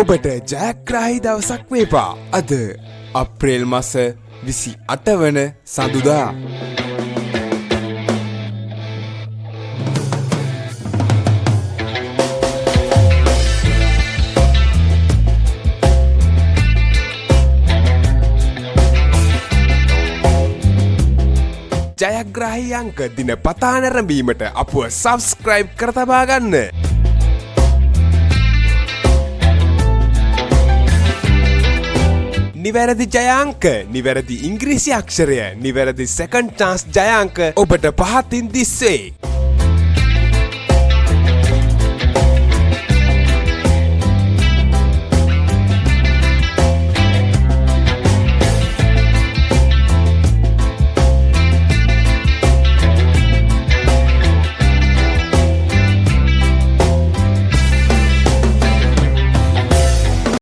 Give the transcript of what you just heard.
ඔබට ජයග්‍රාහී දවසක් වේවා. අද අප්‍රේල් මාස 28 වන සඳුදා. ජයග්‍රාහී අංක දිනපතා නැරඹීමට අපව සබ්ස්ක්‍රයිබ් කර තබා ගන්න. නිවැරදි ජයාංක, නිවැරදි ඉංග්‍රීසි අක්ෂරය, නිවැරදි සෙකන්ඩ් චාන්ස් ජයාංක ඔබට පහතින් දිස්සේ.